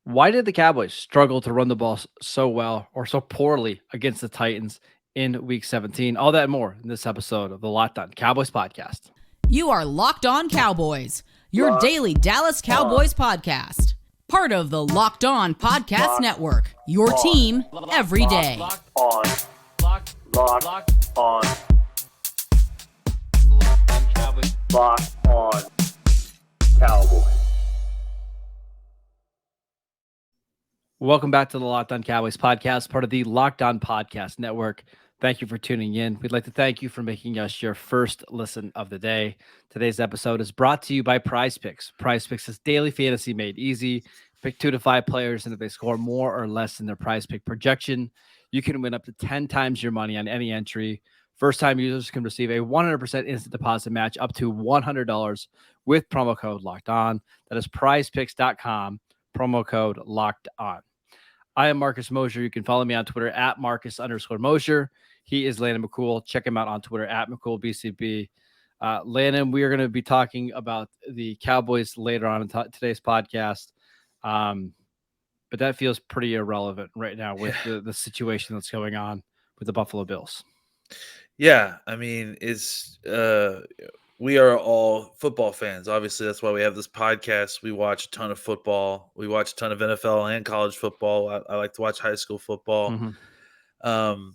Why did the Cowboys struggle to run the ball so well or so poorly against the Titans in Week 17? All that and more in this episode of the Locked On Cowboys podcast. You are Locked On Cowboys, your Locked daily Dallas Cowboys podcast. Part of the Locked On Podcast Locked Network, your On. team every day. On. Locked on. Locked on Cowboys. Welcome back to the Locked On Cowboys podcast, part of the Locked On Podcast Network. Thank you for tuning in. We'd like to thank you for making us your first listen of the day. Today's episode is brought to you by Prize Picks. Prize Picks is daily fantasy made easy. Pick 2 to 5 players, and if they score more or less than their Prize Pick projection, you can win up to 10 times your money on any entry. First-time users can receive a 100% instant deposit match up to $100 with promo code Locked On. That is prizepicks.com, promo code Locked On. I am Marcus Mosher. You can follow me on Twitter at Marcus_Mosher. He is Landon McCool. Check him out on Twitter at McCoolBCB. Landon, we are going to be talking about the Cowboys later on in today's podcast. But that feels pretty irrelevant right now with the situation that's going on with the Buffalo Bills. Yeah, I mean, we are all football fans. Obviously, that's why we have this podcast. We watch a ton of football. We watch a ton of NFL and college football. I like to watch high school football. Mm-hmm.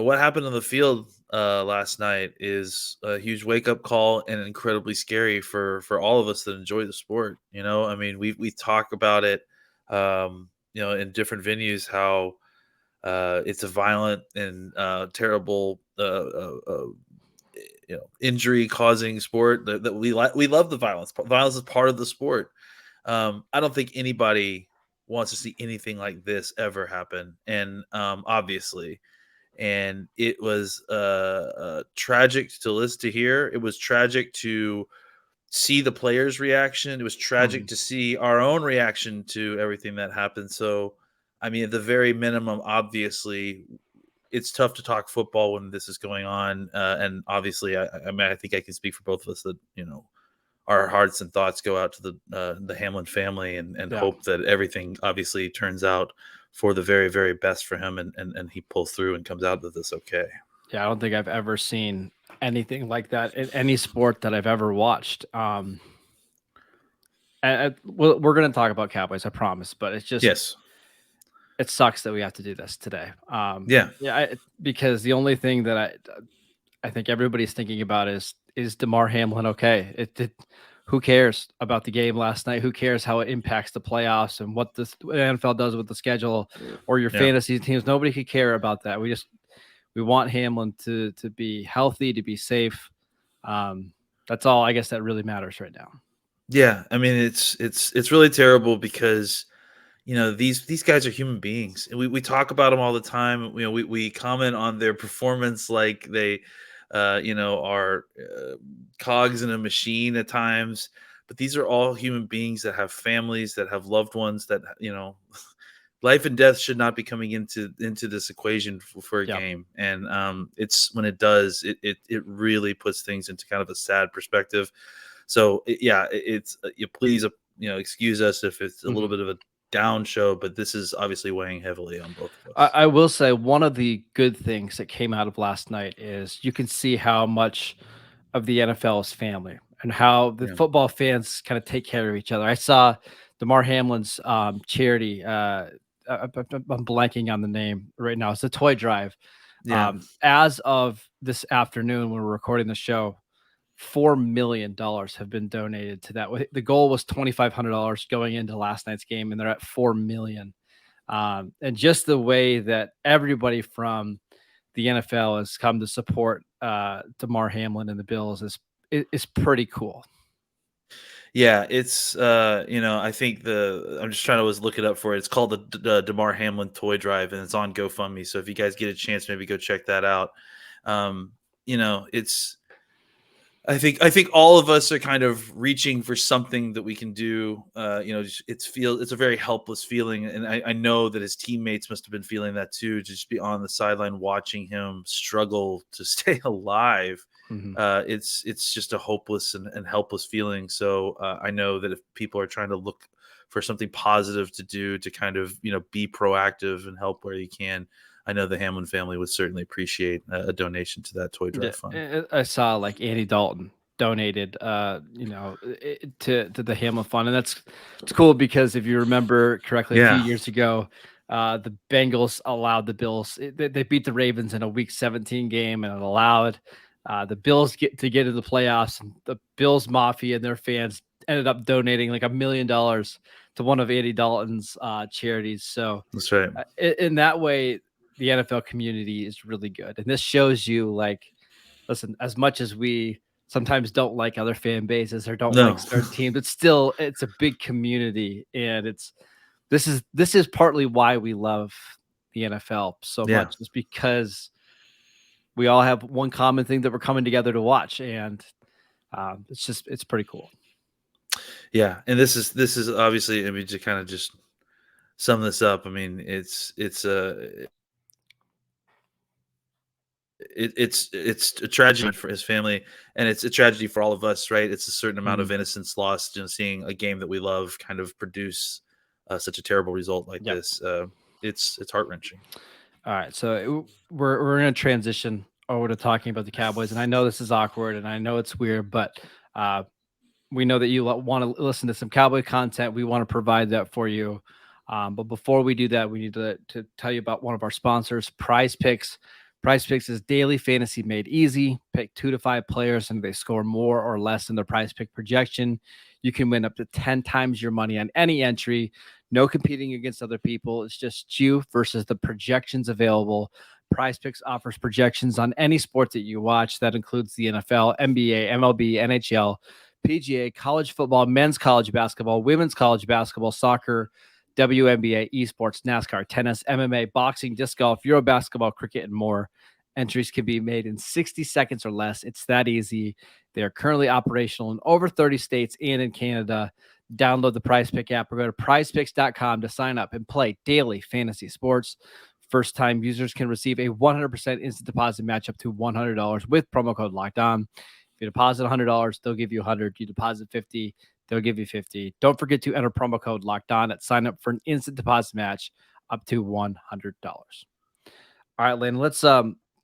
What happened on the field last night is a huge wake-up call and incredibly scary for all of us that enjoy the sport. I mean, we talk about it, in different venues, how it's a violent and terrible injury-causing sport that we like. We love the violence. Violence is part of the sport. I don't think anybody wants to see anything like this ever happen, and obviously, and it was tragic to hear. It was tragic to see the players' reaction. It was tragic to see our own reaction to everything that happened. So, I mean, at the very minimum, obviously, it's tough to talk football when this is going on. And obviously, I think I can speak for both of us that, our hearts and thoughts go out to the Hamlin family and hope that everything obviously turns out for the very, very best for him. And he pulls through and comes out of this okay. Yeah, I don't think I've ever seen anything like that in any sport that I've ever watched. And we're going to talk about Cowboys, I promise, but it's just, yes, it sucks that we have to do this today. Because the only thing that I think everybody's thinking about is Damar Hamlin okay? Who cares about the game last night? Who cares how it impacts the playoffs and what the NFL does with the schedule or your fantasy teams? Nobody could care about that. We want Hamlin to be healthy, to be safe. That's all I guess that really matters right now. Yeah, I mean it's really terrible because these guys are human beings. We talk about them all the time. We comment on their performance like they are cogs in a machine at times. But these are all human beings that have families, that have loved ones, that life and death should not be coming into this equation for a game. And it's when it does, it really puts things into kind of a sad perspective. So please excuse us if it's a little bit of a down show, but this is obviously weighing heavily on both of us. I will say one of the good things that came out of last night is you can see how much of the NFL is family and how the football fans kind of take care of each other. I saw Damar Hamlin's charity. I'm blanking on the name right now. It's a toy drive. As of this afternoon, when we're recording the show, $4 million have been donated to that. The goal was $2,500 going into last night's game, and they're at $4 million. And just the way that everybody from the NFL has come to support Damar Hamlin and the Bills is pretty cool. Yeah, it's I think I'm just trying to always look it up for it. It's called the Damar Hamlin Toy Drive, and it's on GoFundMe. So if you guys get a chance, maybe go check that out. I think all of us are kind of reaching for something that we can do. It's a very helpless feeling, and I know that his teammates must have been feeling that too. To just be on the sideline watching him struggle to stay alive Mhm. It's just a hopeless and helpless feeling. So I know that if people are trying to look for something positive to do to kind of be proactive and help where you can, I know the Hamlin family would certainly appreciate a donation to that toy Yeah, drive fund. I saw like Andy Dalton donated, to the Hamlin Fund, and it's cool because if you remember correctly, a few Yeah, years ago, the Bengals allowed the Bills. They beat the Ravens in a Week 17 game, and it allowed the Bills get to the playoffs. And the Bills Mafia and their fans ended up donating like $1 million to one of Andy Dalton's charities. So that's right. in that way, the NFL community is really good, and this shows you like listen, as much as we sometimes don't like other fan bases or don't like No, certain teams, it's a big community, and this is partly why we love the NFL so yeah, much, is because we all have one common thing that we're coming together to watch, and it's pretty cool. yeah. And this is obviously, I mean, to kind of just sum this up. I mean, it's a tragedy for his family, and it's a tragedy for all of us, right? It's a certain amount of Mhm. innocence lost, seeing a game that we love kind of produce such a terrible result like Yep. this. It's heart wrenching. All right, so we're gonna transition over to talking about the Cowboys, and I know this is awkward, and I know it's weird, but uh, we know that you want to listen to some cowboy content. We want to provide that for you. But before we do that, we need to tell you about one of our sponsors, Prize Picks. Prize Picks is daily fantasy made easy. Pick 2 to 5 players, and they score more or less than their Prize Pick projection. You can win up to 10 times your money on any entry. No competing against other people. It's just you versus the projections available. Prize Picks offers projections on any sport that you watch. That includes the NFL, NBA, MLB, NHL, PGA, college football, men's college basketball, women's college basketball, soccer, WNBA, esports, NASCAR, tennis, MMA, boxing, disc golf, Euro basketball, cricket, and more. Entries can be made in 60 seconds or less. It's that easy. They are currently operational in over 30 states and in Canada. Download the Prize Pick app or go to prizepicks.com to sign up and play daily fantasy sports. First time users can receive a 100% instant deposit match up to $100 with promo code locked on. If you deposit $100, they'll give you 100. You deposit 50, they'll give you 50. Don't forget to enter promo code locked on at sign up for an instant deposit match up to $100. All right, Lane, let's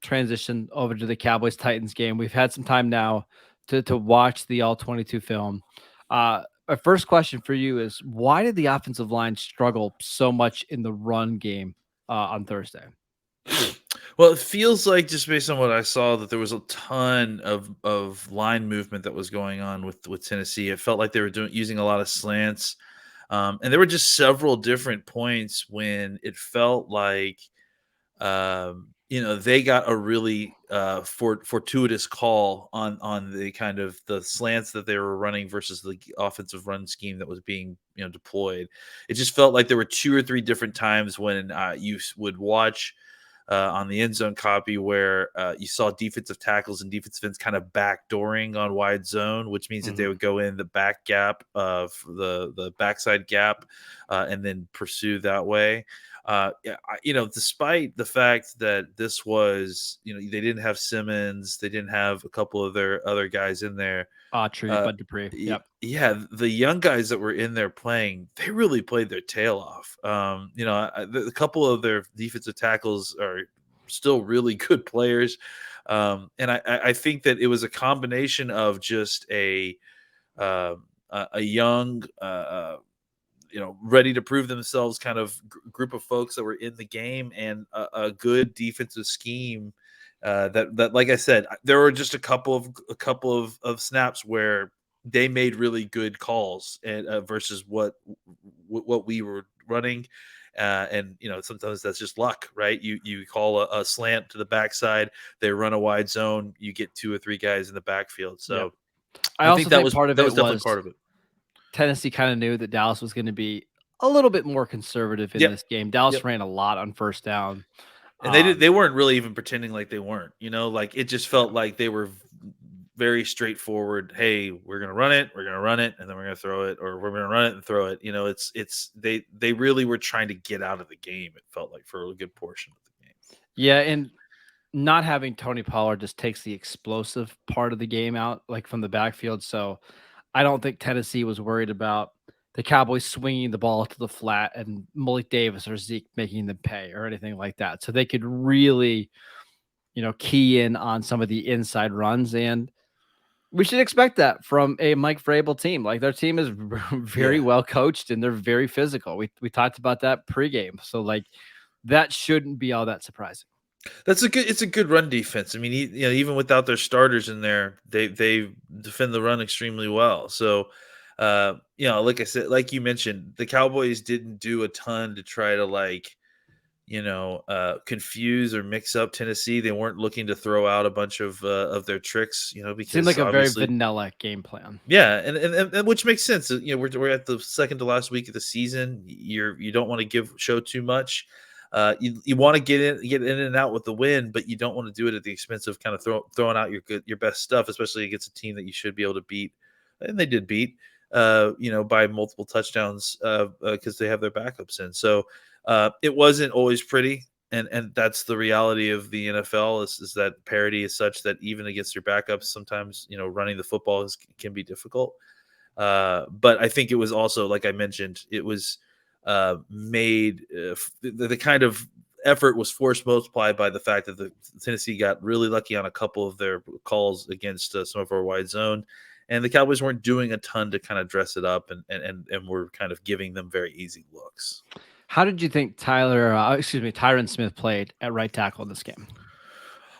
transition over to the Cowboys Titans game. We've had some time now to watch the all 22 film. My first question for you is, why did the offensive line struggle so much in the run game on Thursday? Well, it feels like, just based on what I saw, that there was a ton of line movement that was going on with Tennessee. It felt like they were using a lot of slants, and there were just several different points when it felt like they got a really fortuitous call on the kind of the slants that they were running versus the offensive run scheme that was being deployed. It just felt like there were 2 or 3 different times when you would watch on the end zone copy where you saw defensive tackles and defensive ends kind of backdooring on wide zone, which means that they would go in the back gap of the backside gap and then pursue that way. Despite the fact that this was, they didn't have Simmons, they didn't have a couple of their other guys in there. Autry, Uh, Bud Dupree. Yep. yeah, the young guys that were in there playing, they really played their tail off. A couple of their defensive tackles are still really good players, and I think that it was a combination of just a young, ready to prove themselves kind of group of folks that were in the game, and a good defensive scheme. That, like I said, there were just a couple of snaps where they made really good calls, and versus what we were running. And sometimes that's just luck, right? You call a slant to the backside, they run a wide zone, you get 2 or 3 guys in the backfield. Yep. So I I also think that think was part of it definitely was part of it. Tennessee kind of knew that Dallas was going to be a little bit more conservative in Yep. this game. Dallas Yep. ran a lot on first down. And they weren't really even pretending like they weren't, like it just felt like they were very straightforward. Hey, we're gonna run it, and then we're gonna throw it, or we're gonna run it and throw it. It's they really were trying to get out of the game. It felt like for a good portion of the game. Yeah, and not having Tony Pollard just takes the explosive part of the game out, like from the backfield. So I don't think Tennessee was worried about the Cowboys swinging the ball to the flat and Malik Davis or Zeke making them pay or anything like that. So they could really, key in on some of the inside runs. And we should expect that from a Mike Vrabel team. Like their team is very Yeah. well coached and they're very physical. We talked about that pregame. So like that shouldn't be all that surprising. It's a good run defense. I mean, even without their starters in there, they defend the run extremely well. So, like I said, like you mentioned, the Cowboys didn't do a ton to try to confuse or mix up Tennessee. They weren't looking to throw out a bunch of their tricks, because Seemed like a very obviously, vanilla game plan. yeah, and which makes sense. We're at the second to last week of the season. You don't want to show too much. You want to get in and out with the win, but you don't want to do it at the expense of kind of throwing out your best stuff, especially against a team that you should be able to beat, and they did beat, by multiple touchdowns because they have their backups in. So it wasn't always pretty, and that's the reality of the NFL is that parity is such that even against your backups, sometimes running the football can be difficult. But I think it was also, like I mentioned, it was made the kind of effort was force multiplied by the fact that the Tennessee got really lucky on a couple of their calls against some of our wide zone, and the Cowboys weren't doing a ton to kind of dress it up and were kind of giving them very easy looks. How did you think Tyron Smith played at right tackle in this game?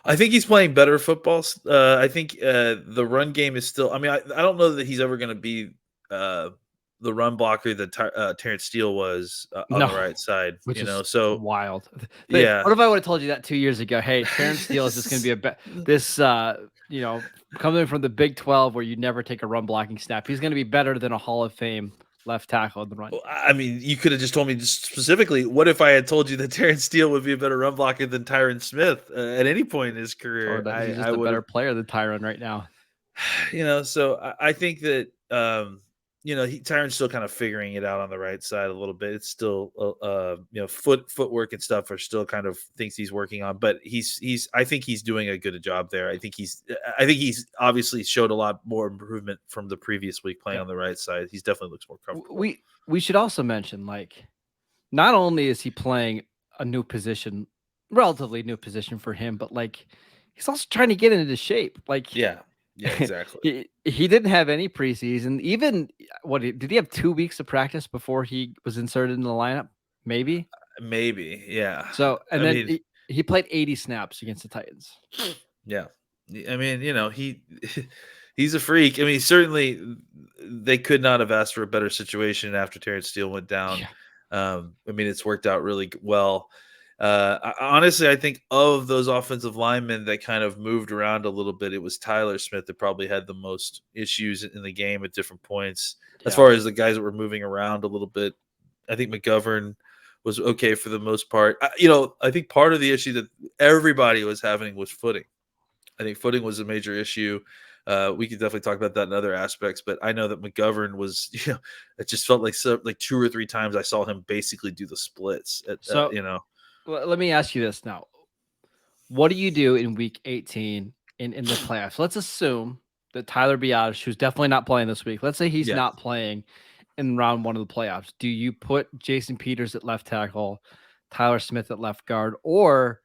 I think he's playing better football. I think the run game is still. I mean, I don't know that he's ever going to be the run blocker that Terrence Steele was on the right side. Which is so wild. Yeah. What if I would have told you that 2 years ago? Hey, Terrence Steele is just going to be coming from the Big 12 where you never take a run blocking snap. He's going to be better than a Hall of Fame left tackle in the run. Well, I mean, you could have just told me specifically. What if I had told you that Terrence Steele would be a better run blocker than Tyron Smith at any point in his career? He's just a better player than Tyron right now. So I think that Tyron's still kind of figuring it out on the right side a little bit. It's still footwork and stuff are still kind of things he's working on, but I think he's doing a good job there. I think he's obviously showed a lot more improvement from the previous week playing on the right side. He's definitely looks more comfortable. We should also mention, not only is he playing a new position, relatively new position for him, but he's also trying to get into shape. Yeah, exactly. He didn't have any preseason. Even did he have 2 weeks of practice before he was inserted in the lineup? Maybe, yeah. So, and he played 80 snaps against the Titans. Yeah, I mean, he's a freak. I mean, certainly they could not have asked for a better situation after Terrence Steele went down. Yeah. I mean, it's worked out really well. Honestly, I think of those offensive linemen that kind of moved around a little bit, it was Tyler Smith that probably had the most issues in the game at different points. As far as the guys that were moving around a little bit, I think McGovern was okay for the most part. I think part of the issue that everybody was having was footing. I think footing was a major issue. We could definitely talk about that in other aspects, but I know that McGovern was, it just felt like 2 or 3 times I saw him basically do the splits. Let me ask you this now. What do you do in week 18 in the playoffs? Let's assume that Tyler Biadasz, who's definitely not playing this week, let's say he's not playing in round 1 of the playoffs. Do you put Jason Peters at left tackle, Tyler Smith at left guard, or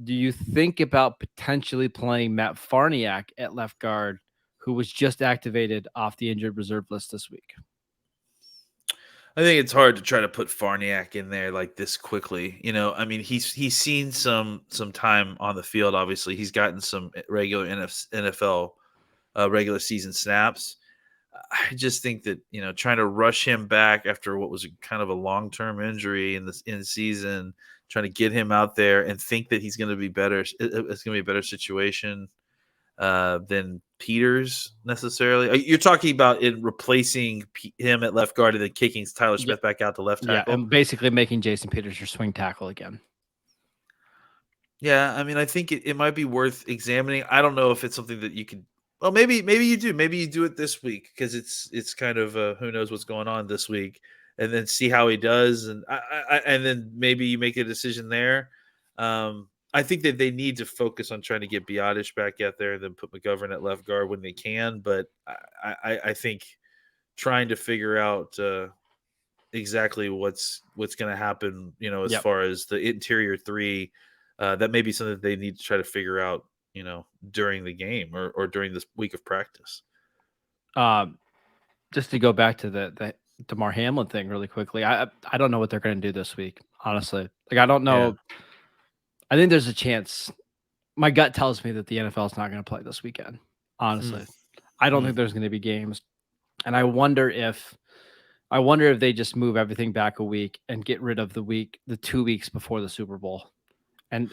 do you think about potentially playing Matt Farniak at left guard, who was just activated off the injured reserve list this week? I think it's hard to try to put Farniak in there like this quickly. I mean, he's seen some time on the field. Obviously, he's gotten some regular NFL regular season snaps. I just think that trying to rush him back after what was kind of a long-term injury in season, trying to get him out there and think that he's going to be better. It's going to be a better situation than Peters necessarily. You're talking about in replacing him at left guard and then kicking Tyler Smith back out to left tackle. Yeah, and basically making Jason Peters your swing tackle again. Yeah, I mean, I think it might be worth examining. I don't know if it's something that you could. Well, maybe you do. Maybe you do it this week because it's kind of who knows what's going on this week, and then see how he does, and then maybe you make a decision there. I think that they need to focus on trying to get Biotish back out there and then put McGovern at left guard when they can. But I think trying to figure out exactly what's going to happen, as Yep. far as the interior three, that may be something that they need to try to figure out, during the game or during this week of practice. Just to go back to the Damar Hamlin thing really quickly, I don't know what they're going to do this week, honestly. Like, I don't know. Yeah. I think there's a chance. My gut tells me that the NFL is not going to play this weekend, honestly. I don't think there's going to be games. And I wonder if they just move everything back a week and get rid of the 2 weeks before the Super Bowl. And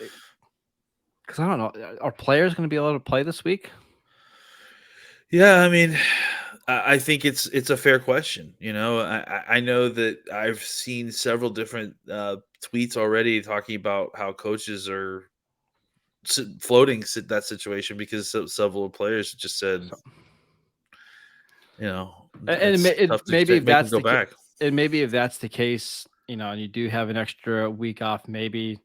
because I don't know, are players going to be able to play this week? Yeah, I mean, I think it's a fair question. I know that I've seen several different tweets already talking about how coaches are floating that situation because several players just said, it's tough to maybe if make them that's go back. And maybe if that's the case, and you do have an extra week off, maybe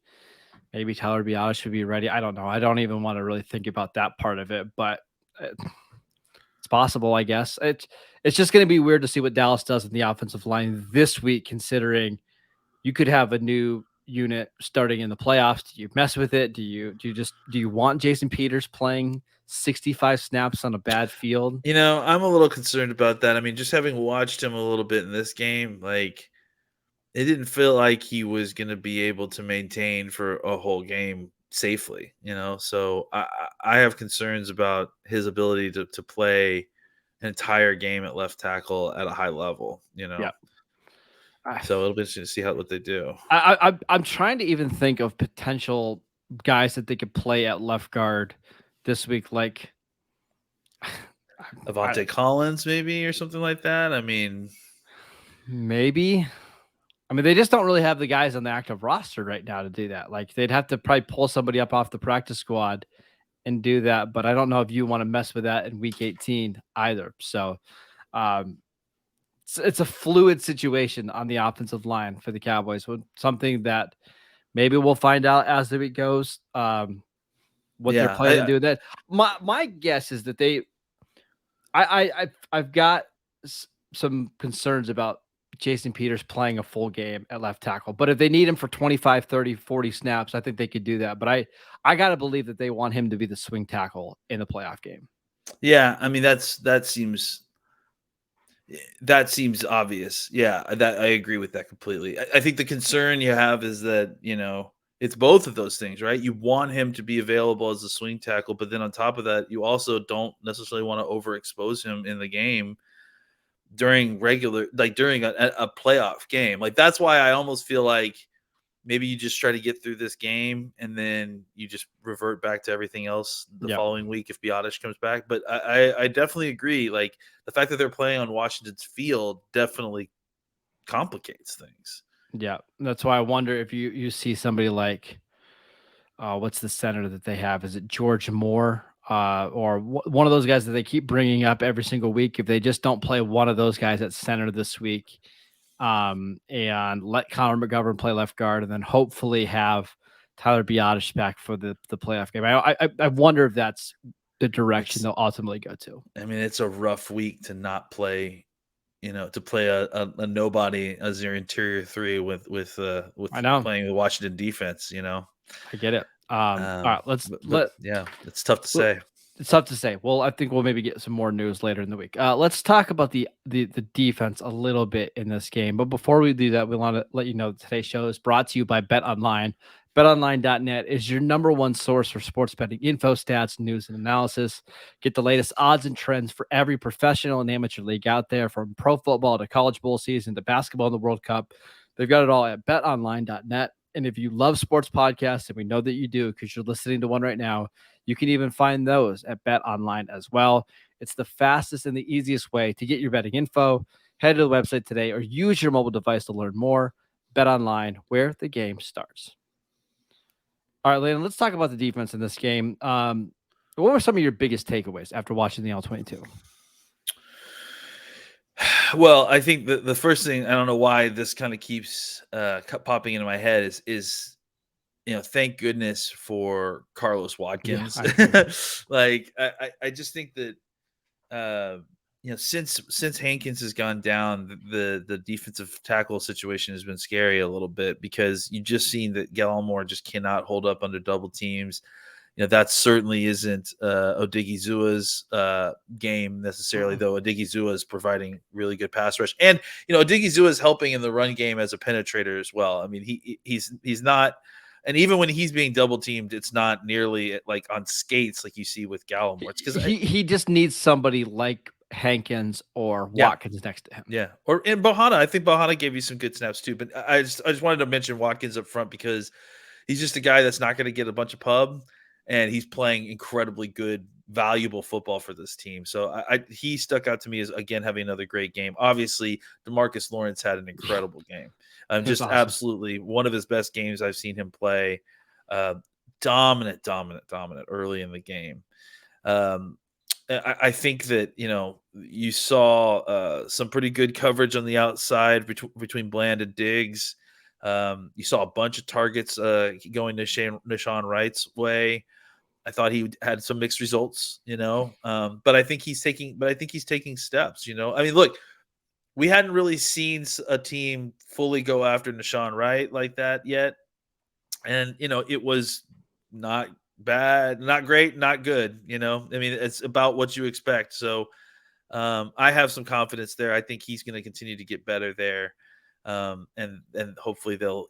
Tyler Biadasz should be ready. I don't know. I don't even want to really think about that part of it, but it's possible, I guess. It's just going to be weird to see what Dallas does in the offensive line this week, considering you could have a new unit starting in the playoffs. Do you mess with it? Do you want Jason Peters playing 65 snaps on a bad field? I'm a little concerned about that. I mean, just having watched him a little bit in this game, like, it didn't feel like he was going to be able to maintain for a whole game safely, so I have concerns about his ability to play an entire game at left tackle at a high level, Yeah. So it'll be interesting to see what they do. I'm trying to even think of potential guys that they could play at left guard this week, like Avante Collins, maybe, or something like that. I mean, maybe. I mean, they just don't really have the guys on the active roster right now to do that. Like, they'd have to probably pull somebody up off the practice squad and do that. But I don't know if you want to mess with that in week 18 either. So it's a fluid situation on the offensive line for the Cowboys. Something that maybe we'll find out as the week goes. What they're planning to do that. My guess is that I've got some concerns about Jason Peters playing a full game at left tackle, but if they need him for 25, 30, 40 snaps, I think they could do that. But I got to believe that they want him to be the swing tackle in the playoff game. Yeah. I mean, that seems obvious. Yeah. That I agree with that completely. I think the concern you have is that, it's both of those things, right? You want him to be available as a swing tackle, but then on top of that, you also don't necessarily want to overexpose him in the game during a playoff game. Like, that's why I almost feel like maybe you just try to get through this game and then you just revert back to everything else the following week if Biotish comes back. But I definitely agree. Like, the fact that they're playing on Washington's field definitely complicates things. Yeah, that's why I wonder if you see somebody like, what's the center that they have? Is it George Moore? Or one of those guys that they keep bringing up every single week. If they just don't play one of those guys at center this week, and let Connor McGovern play left guard, and then hopefully have Tyler Biotish back for the playoff game. I wonder if that's the direction they'll ultimately go to. I mean, it's a rough week to not play, to play a nobody as your interior three with playing the Washington defense. I get it. All right, it's tough to say. It's tough to say. Well, I think we'll maybe get some more news later in the week. Let's talk about the defense a little bit in this game. But before we do that, we want to let you know that today's show is brought to you by Bet Online. BetOnline.net is your number one source for sports betting info, stats, news, and analysis. Get the latest odds and trends for every professional and amateur league out there, from pro football to college bowl season to basketball and the World Cup. They've got it all at BetOnline.net. And if you love sports podcasts, and we know that you do because you're listening to one right now, you can even find those at Bet Online as well. It's the fastest and the easiest way to get your betting info. Head to the website today or use your mobile device to learn more. Bet Online, where the game starts. All right, Landon, let's talk about the defense in this game. What were some of your biggest takeaways after watching the All-22? Well, I think the first thing, I don't know why this kind of keeps popping into my head is thank goodness for Carlos Yeah, Watkins. I agree. Like I just think that since Hankins has gone down, the defensive tackle situation has been scary a little bit because you just seen that Gallimore just cannot hold up under double teams. That certainly isn't Odighizuwa's game necessarily, though Odighizuwa is providing really good pass rush. And, Odighizuwa is helping in the run game as a penetrator as well. I mean, he's not – and even when he's being double teamed, it's not nearly like on skates like you see with Gallimore. It's because He just needs somebody like Hankins or Watkins next to him. Yeah. Or in Bohanna, I think Bohanna gave you some good snaps too. But I just wanted to mention Watkins up front because he's just a guy that's not going to get a bunch of pub, and he's playing incredibly good, valuable football for this team. So he stuck out to me as, again, having another great game. Obviously, DeMarcus Lawrence had an incredible game. Just awesome. Absolutely one of his best games I've seen him play. Dominant early in the game. I think that, you saw some pretty good coverage on the outside between Bland and Diggs. You saw a bunch of targets going to Nahshon Wright's way. I thought he had some mixed results, but I think he's taking steps, I mean, look, we hadn't really seen a team fully go after Nahshon Wright like that yet. And, it was not bad, not great, not good. I mean, it's about what you expect. So I have some confidence there. I think he's going to continue to get better there. And hopefully they'll,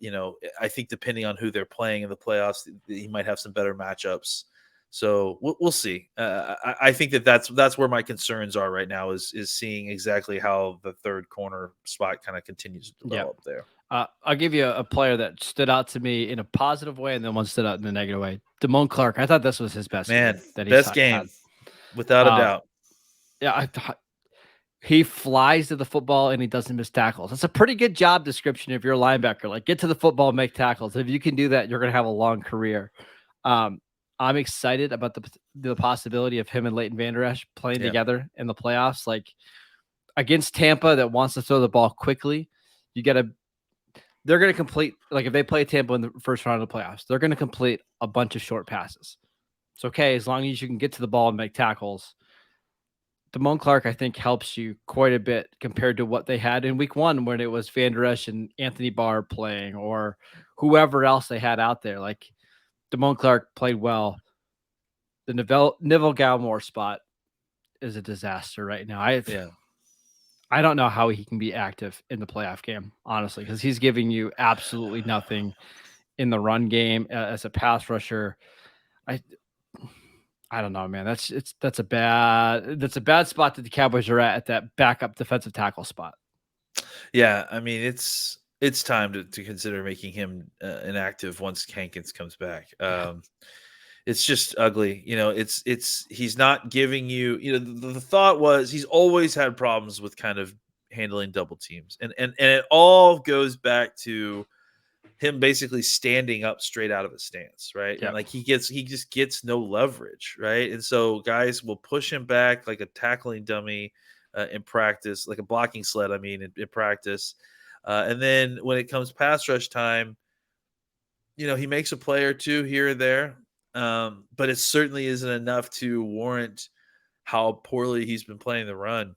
I think depending on who they're playing in the playoffs, he might have some better matchups. So we'll see. I think that's where my concerns are right now is seeing exactly how the third corner spot kind of continues to develop there. I'll give you a player that stood out to me in a positive way, and then one stood out in a negative way. Damone Clark. I thought this was his best game. Best game, without a doubt. Yeah, I thought he flies to the football and he doesn't miss tackles. That's a pretty good job description if you're a linebacker. Like, get to the football, make tackles. If you can do that, you're going to have a long career. I'm excited about the possibility of him and Leighton Vander Esch playing together in the playoffs. Like, against Tampa that wants to throw the ball quickly, they're going to complete, like if they play Tampa in the first round of the playoffs, they're going to complete a bunch of short passes. It's okay as long as you can get to the ball and make tackles. Damone Clark, I think, helps you quite a bit compared to what they had in week one when it was Vander Esch and Anthony Barr playing or whoever else they had out there. Like, Damone Clark played well. The Neville Gallimore spot is a disaster right now. I don't know how he can be active in the playoff game, honestly, because he's giving you absolutely nothing in the run game as a pass rusher. I don't know, man. That's a bad spot that the Cowboys are at that backup defensive tackle spot. Yeah, I mean it's time to consider making him inactive once Hankins comes back. It's just ugly, he's not giving you, the thought was he's always had problems with kind of handling double teams, and it all goes back to him basically standing up straight out of a stance, right? Yep. And like he just gets no leverage, right? And so guys will push him back like a tackling dummy in practice, like a blocking sled. I mean, in practice, and then when it comes pass rush time, he makes a play or two here or there, but it certainly isn't enough to warrant how poorly he's been playing the run.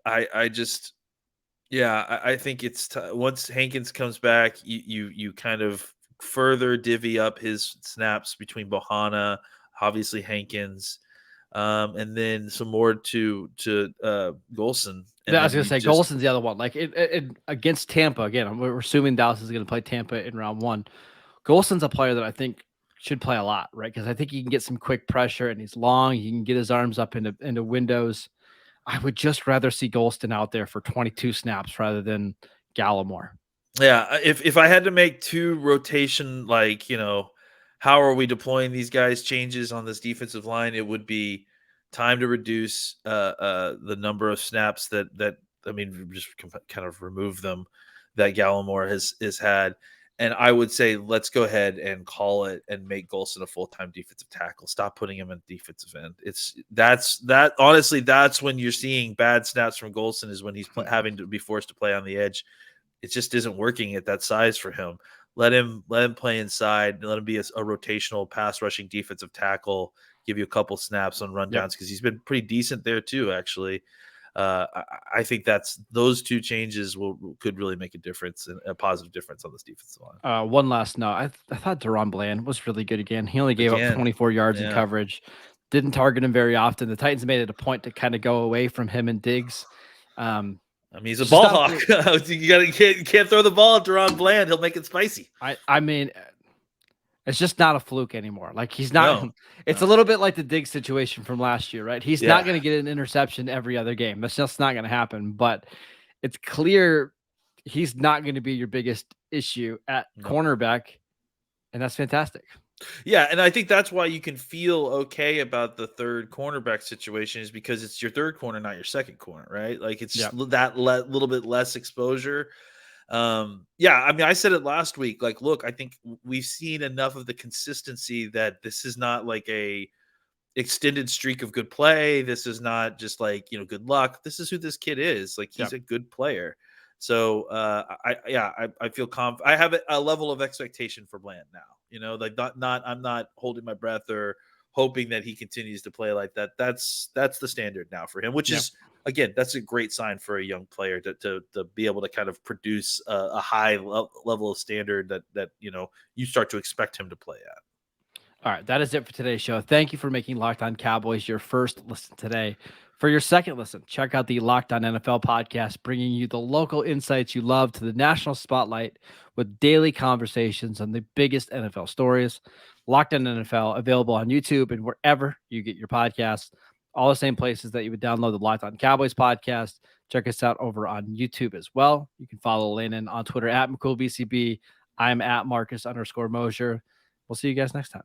I think it's once Hankins comes back, you kind of further divvy up his snaps between Bohanna, obviously Hankins, and then some more to Golson. I was going to say Golson's the other one. Like it against Tampa again. We're assuming Dallas is going to play Tampa in round one. Golson's a player that I think should play a lot, right? Because I think he can get some quick pressure, and he's long. He can get his arms up into windows. I would just rather see Golston out there for 22 snaps rather than Gallimore. Yeah, if I had to make two rotation, how are we deploying these guys changes on this defensive line, it would be time to reduce the number of snaps that just kind of remove them that Gallimore has had. And I would say, let's go ahead and call it and make Golson a full-time defensive tackle. Stop putting him in defensive end. Honestly, that's when you're seeing bad snaps from Golson, is when he's having to be forced to play on the edge. It just isn't working at that size for him. let him play inside, let him be a rotational pass rushing defensive tackle, give you a couple snaps on rundowns because he's been pretty decent there too, actually. I think those two changes could really make a difference, and a positive difference on this defensive line. One last note. I thought Deron Bland was really good again. He only gave up 24 yards in coverage. Didn't target him very often. The Titans made it a point to kind of go away from him and Diggs. I mean, he's a ball hawk. You can't throw the ball at Deron Bland. He'll make it spicy. I mean, it's just not a fluke anymore. Like he's not. It's a little bit like the Diggs situation from last year, right? He's not going to get an interception every other game. That's just not going to happen. But it's clear he's not going to be your biggest issue at cornerback, and that's fantastic. Yeah, and I think that's why you can feel okay about the third cornerback situation, is because it's your third corner, not your second corner, right? Like it's just that little bit less exposure. I mean, I said it last week. Like, look, I think we've seen enough of the consistency that this is not like a extended streak of good play. This is not just like, good luck. This is who this kid is. Like, he's a good player. So I feel confident. I have a level of expectation for Bland now. Like I'm not holding my breath or hoping that he continues to play like that. That's the standard now for him, which is, again, that's a great sign for a young player to be able to kind of produce a high level of standard that you start to expect him to play at. All right, that is it for today's show. Thank you for making Locked On Cowboys your first listen today. For your second listen, check out the Locked On NFL podcast, bringing you the local insights you love to the national spotlight with daily conversations on the biggest NFL stories. Locked On NFL, available on YouTube and wherever you get your podcasts. All the same places that you would download the Locked On Cowboys podcast. Check us out over on YouTube as well. You can follow Landon on Twitter at McCoolBCB. I'm at Marcus_Mosher. We'll see you guys next time.